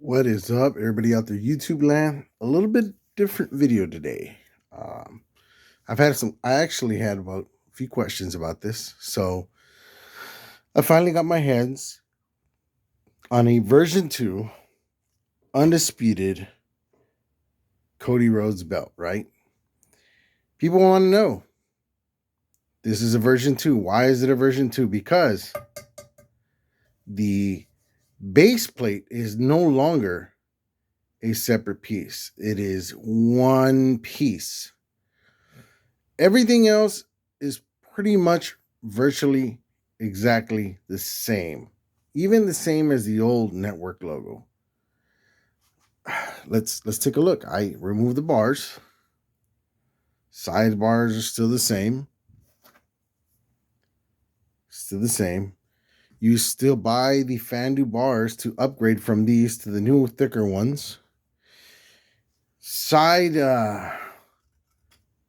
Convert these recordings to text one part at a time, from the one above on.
What is up, everybody out there, YouTube land? A little bit different video today. Um, I actually had about a few questions about this. So I finally got my hands on a version 2 undisputed Cody Rhodes belt, right? People want to know, this is a version 2. Why is it a version 2? Because the base plate is no longer a separate piece. It is one piece. Everything else is pretty much virtually exactly the same, even the same as the old network logo. Let's take a look. I removed the bars. Side bars are still the same. Still the same. You still buy the Fandu bars to upgrade from these to the new thicker ones. Side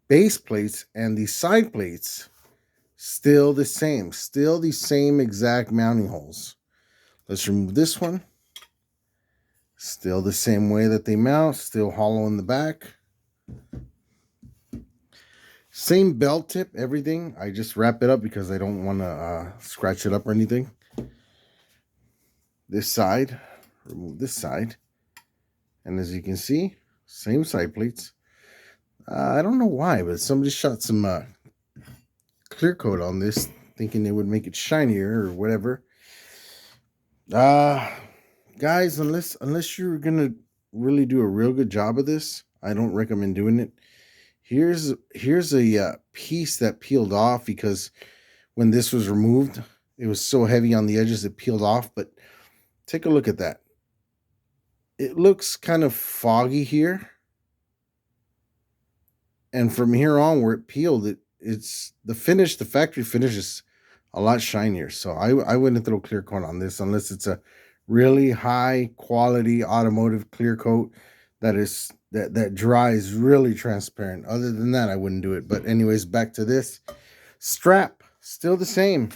base plates and the side plates still the same. Still the same exact mounting holes. Let's remove this one. Still the same way that they mount, still hollow in the back. Same belt tip, everything. I just wrap it up because I don't want to scratch it up or anything. This side, remove this side. And as you can see, same side plates. I don't know why, but somebody shot some clear coat on this, thinking it would make it shinier or whatever. Guys, unless you're gonna really do a real good job of this, I don't recommend doing it. Here's a piece that peeled off because when this was removed, it was so heavy on the edges it peeled off. But take a look at that. It looks kind of foggy here, and from here on, where it peeled, it's the finish. The factory finish is a lot shinier. So I wouldn't throw clear coat on this unless it's a really high quality automotive clear coat that dries really transparent. Other than that, I wouldn't do it. But anyways, back to this. Strap still the same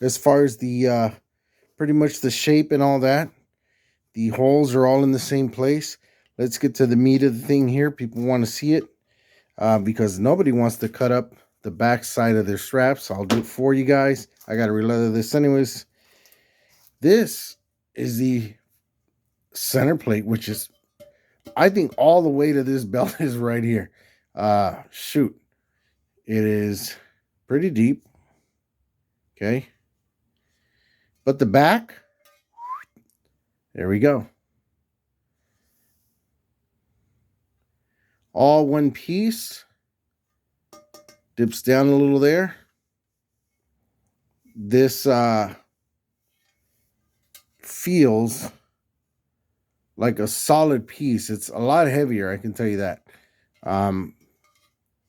as far as the pretty much the shape and all that. The holes are all in the same place. Let's get to the meat of the thing here. People want to see it because nobody wants to cut up the back side of their straps. I'll do it for you guys. I got to re-leather this anyways. This is the center plate, which is, I think all the weight of this belt is right here. Shoot. It is pretty deep. Okay. But the back, there we go. All one piece. Dips down a little there. This feels like a solid piece. It's a lot heavier, I can tell you that.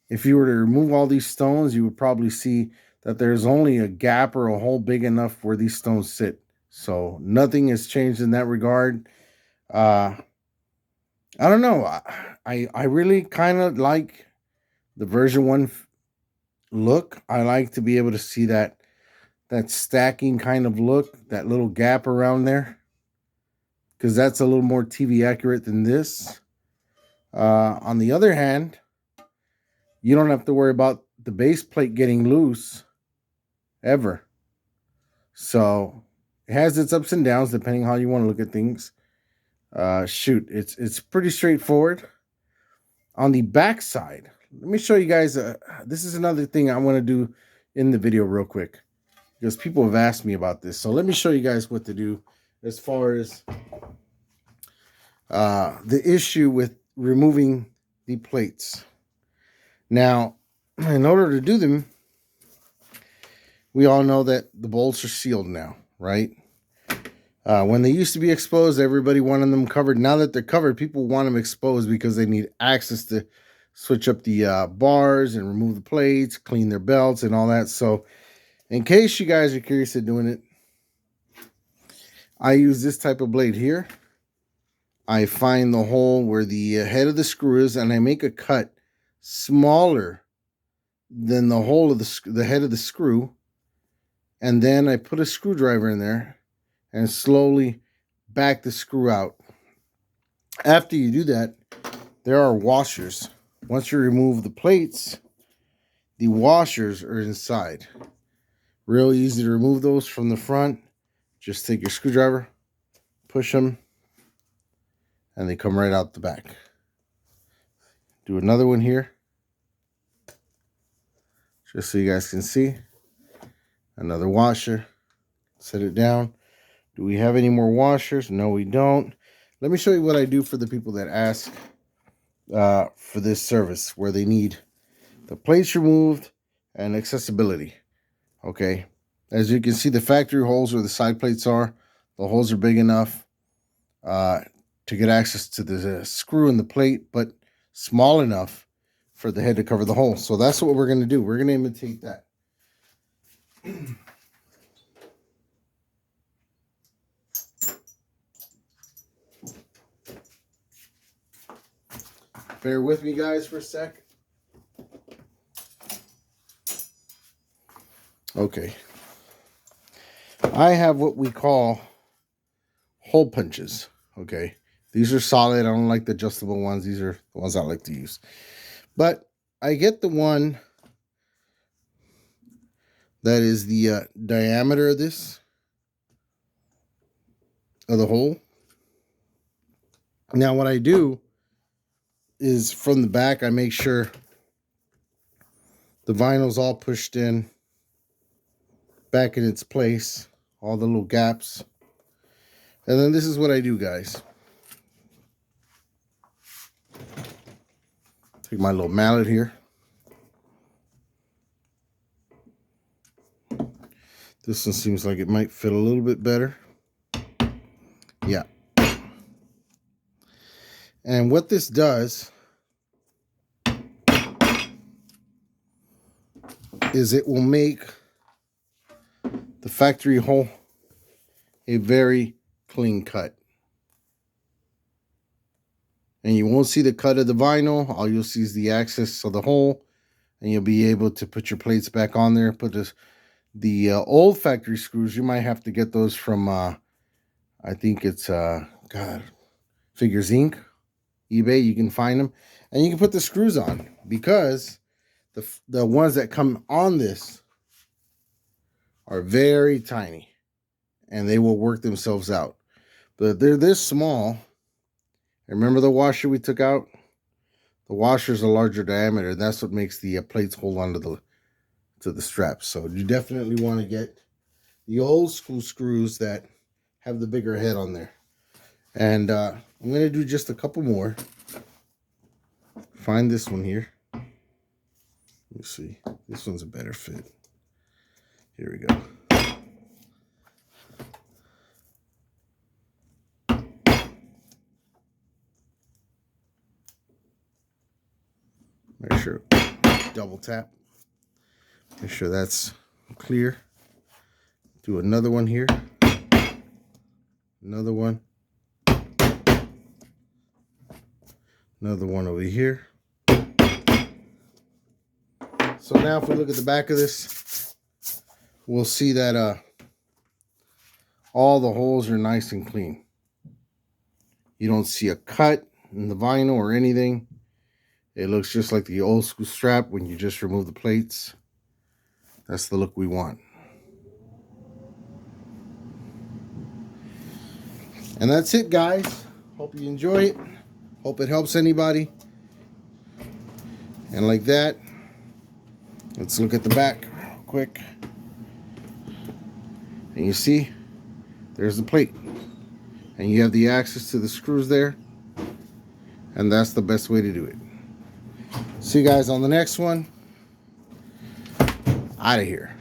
If you were to remove all these stones, you would probably see that there's only a gap or a hole big enough where these stones sit. So nothing has changed in that regard. I don't know. I really kind of like the version 1 look. I like to be able to see that stacking kind of look, that little gap around there, because that's a little more TV accurate than this. On the other hand, you don't have to worry about the base plate getting loose ever. So it has its ups and downs depending how you want to look at things. Shoot, it's pretty straightforward. On the back side, let me show you guys. This is another thing I want to do in the video real quick because people have asked me about this. So let me show you guys what to do as far as the issue with removing the plates. Now, in order to do them, we all know that the bolts are sealed now, right? When they used to be exposed, everybody wanted them covered. Now that they're covered, people want them exposed because they need access to switch up the bars and remove the plates, clean their belts and all that. So in case you guys are curious of doing it, I use this type of blade here. I find the hole where the head of the screw is, and I make a cut smaller than the hole of the head of the screw. And then I put a screwdriver in there and slowly back the screw out. After you do that, there are washers. Once you remove the plates, the washers are inside. Real easy to remove those from the front. Just take your screwdriver, push them, and they come right out the back. Do another one here, just so you guys can see. Another washer. Set it down. Do we have any more washers? No, we don't. Let me show you what I do for the people that ask for this service, where they need the plates removed and accessibility. Okay, as you can see, the factory holes where the side plates are, the holes are big enough to get access to the screw in the plate, but small enough for the head to cover the hole. So that's what we're going to do. We're going to imitate that. Bear with me, guys, for a sec. Okay. I have what we call hole punches. Okay. These are solid. I don't like the adjustable ones. These are the ones I like to use. But I get the one that is the diameter of this, of the hole. Now what I do is from the back, I make sure the vinyl's all pushed in back in its place, all the little gaps. And then this is what I do, guys. Take my little mallet here. This one seems like it might fit a little bit better. Yeah. And what this does is it will make the factory hole a very clean cut. And you won't see the cut of the vinyl. All you'll see is the access of the hole. And you'll be able to put your plates back on there. Put the old factory screws, you might have to get those from, I think it's, Figures Inc., eBay. You can find them. And you can put the screws on, because the ones that come on this are very tiny. And they will work themselves out. But they're this small. Remember the washer we took out? The washer is a larger diameter. That's what makes the plates hold onto the straps. So you definitely want to get the old school screws that have the bigger head on there. And I'm going to do just a couple more. Find this one here. Let me see. This one's a better fit. Here we go. Make sure double tap. Make sure that's clear. Do another one here. Another one. Another one over here. So now if we look at the back of this, we'll see that all the holes are nice and clean. You don't see a cut in the vinyl or anything. It looks just like the old school strap when you just remove the plates. That's the look we want. And that's it, guys. Hope you enjoy it. Hope it helps anybody. And like that, let's look at the back real quick. And you see, there's the plate. And you have the access to the screws there. And that's the best way to do it. See you guys on the next one. Out of here.